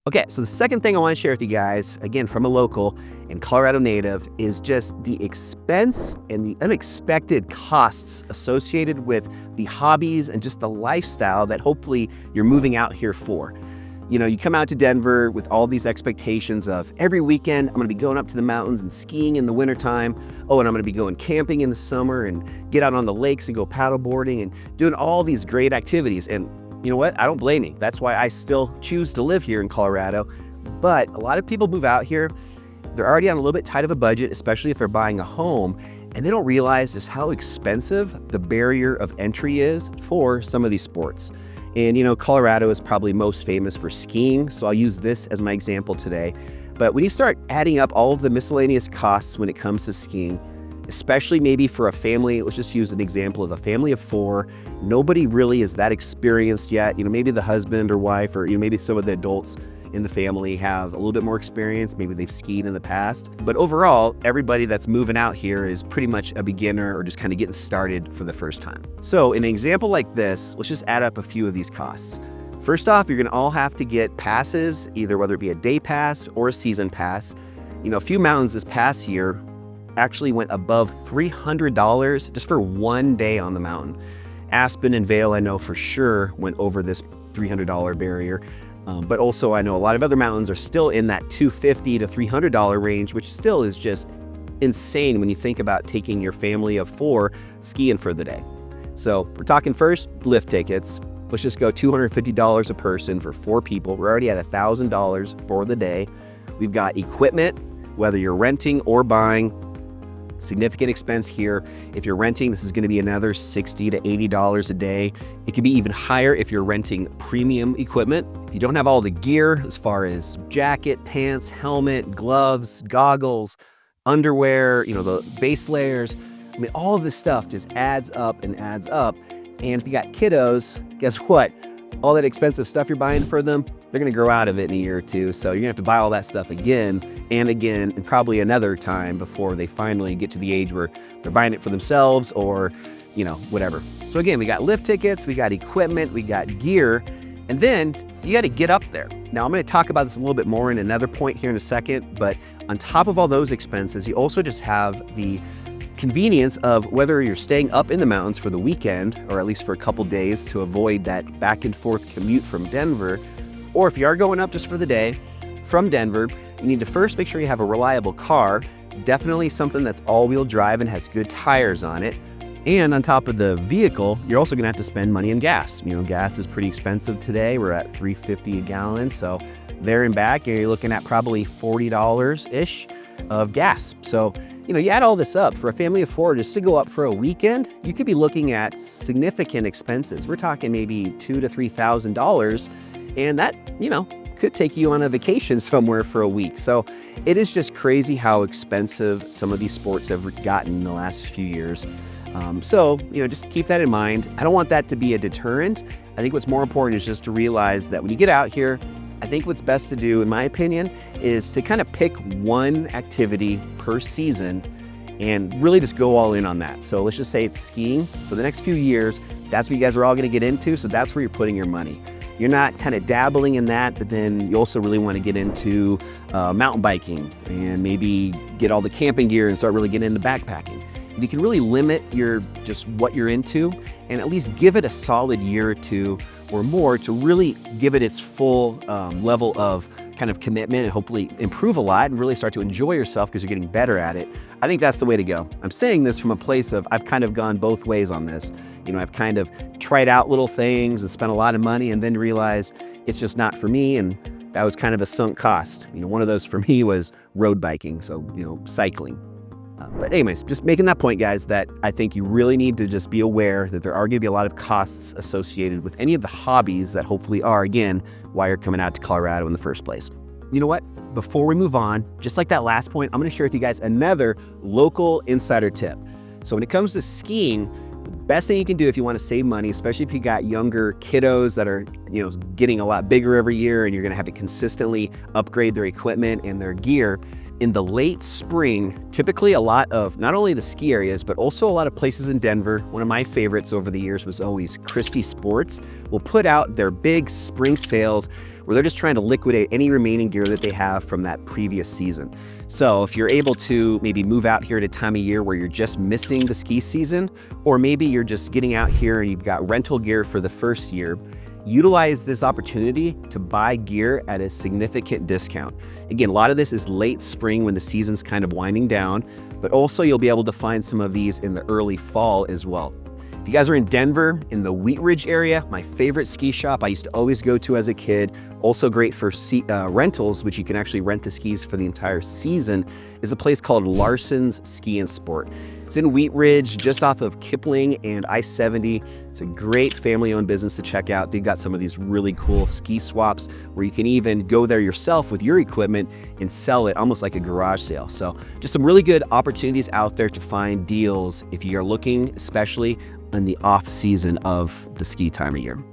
Okay, so the second thing I want to share with you guys, again from a local and Colorado native, is just the expense and the unexpected costs associated with the hobbies and just the lifestyle that hopefully you're moving out here for. You know, you come out to Denver with all these expectations of every weekend, I'm gonna be going up to the mountains and skiing in the wintertime. Oh, and I'm gonna be going camping in the summer and get out on the lakes and go paddleboarding and doing all these great activities. And you know what? I don't blame you. That's why I still choose to live here in Colorado. But a lot of people move out here, they're already on a little bit tight of a budget, especially if they're buying a home, and they don't realize just how expensive the barrier of entry is for some of these sports. And you know, Colorado is probably most famous for skiing, so I'll use this as my example today. But when you start adding up all of the miscellaneous costs when it comes to skiing, especially maybe for a family, let's just use an example of a family of 4. Nobody really is that experienced yet. You know, maybe the husband or wife, or you know, maybe some of the adults in the family have a little bit more experience. Maybe they've skied in the past. But overall, everybody that's moving out here is pretty much a beginner or just kind of getting started for the first time. So in an example like this, let's just add up a few of these costs. First off, you're gonna all have to get passes, either whether it be a day pass or a season pass. You know, a few mountains this past year actually went above $300 just for one day on the mountain. Aspen and Vail, I know for sure, went over this $300 barrier. But also I know a lot of other mountains are still in that $250 to $300 range, which still is just insane when you think about taking your family of 4 skiing for the day. So we're talking first, lift tickets. Let's just go $250 a person for 4 people. We're already at $1,000 for the day. We've got equipment, whether you're renting or buying. Significant expense here. If you're renting, this is going to be another $60 to $80 a day. It could be even higher if you're renting premium equipment. If you don't have all the gear as far as jacket, pants, helmet, gloves, goggles, underwear, you know, the base layers. I mean, all of this stuff just adds up and adds up. And if you got kiddos, guess what? All that expensive stuff you're buying for them, they're gonna grow out of it in a year or two. So you're gonna have to buy all that stuff again and probably another time before they finally get to the age where they're buying it for themselves or, you know, whatever. So again, we got lift tickets, we got equipment, we got gear, and then you gotta get up there. Now I'm gonna talk about this a little bit more in another point here in a second, but on top of all those expenses, you also just have the convenience of whether you're staying up in the mountains for the weekend, or at least for a couple days to avoid that back and forth commute from Denver, or if you are going up just for the day from Denver, you need to first make sure you have a reliable car, definitely something that's all-wheel drive and has good tires on it. And on top of the vehicle, you're also gonna have to spend money on gas. You know, gas is pretty expensive today. We're at $3.50 a gallon, so there and back, you're looking at probably $40-ish of gas. So, you know, you add all this up for a family of 4 just to go up for a weekend, you could be looking at significant expenses. We're talking maybe $2,000 to $3,000, and that, you know, could take you on a vacation somewhere for a week. So it is just crazy how expensive some of these sports have gotten in the last few years. So, you know, just keep that in mind. I don't want that to be a deterrent. I think what's more important is just to realize that when you get out here, I think what's best to do, in my opinion, is to kind of pick one activity per season and really just go all in on that. So let's just say it's skiing. For the next few years, that's what you guys are all gonna get into, so that's where you're putting your money. You're not kind of dabbling in that, but then you also really want to get into mountain biking and maybe get all the camping gear and start really getting into backpacking. If you can really limit just what you're into and at least give it a solid year or 2 or more to really give it its full level of kind of commitment and hopefully improve a lot and really start to enjoy yourself because you're getting better at it, I think that's the way to go. I'm saying this from a place of I've kind of gone both ways on this. You know, I've kind of tried out little things and spent a lot of money and then realized it's just not for me, and that was kind of a sunk cost. You know, one of those for me was road biking, so, you know, cycling. But anyways, just making that point, guys, that I think you really need to just be aware that there are going to be a lot of costs associated with any of the hobbies that hopefully are, again, why you're coming out to Colorado in the first place. You know what? Before we move on, just like that last point, I'm going to share with you guys another local insider tip. So when it comes to skiing, the best thing you can do if you want to save money, especially if you got younger kiddos that are, you know, getting a lot bigger every year and you're going to have to consistently upgrade their equipment and their gear, in the late spring, typically a lot of not only the ski areas, but also a lot of places in Denver. One of my favorites over the years was always Christie Sports will put out their big spring sales where they're just trying to liquidate any remaining gear that they have from that previous season. So if you're able to maybe move out here at a time of year where you're just missing the ski season, or maybe you're just getting out here and you've got rental gear for the first year, utilize this opportunity to buy gear at a significant discount. Again, a lot of this is late spring when the season's kind of winding down, but also you'll be able to find some of these in the early fall as well. If you guys are in Denver, in the Wheat Ridge area, my favorite ski shop I used to always go to as a kid, also great for rentals, which you can actually rent the skis for the entire season, is a place called Larson's Ski and Sport. It's in Wheat Ridge, just off of Kipling and I-70. It's a great family-owned business to check out. They've got some of these really cool ski swaps where you can even go there yourself with your equipment and sell it almost like a garage sale. So just some really good opportunities out there to find deals if you're looking, especially in the off season of the ski time of year.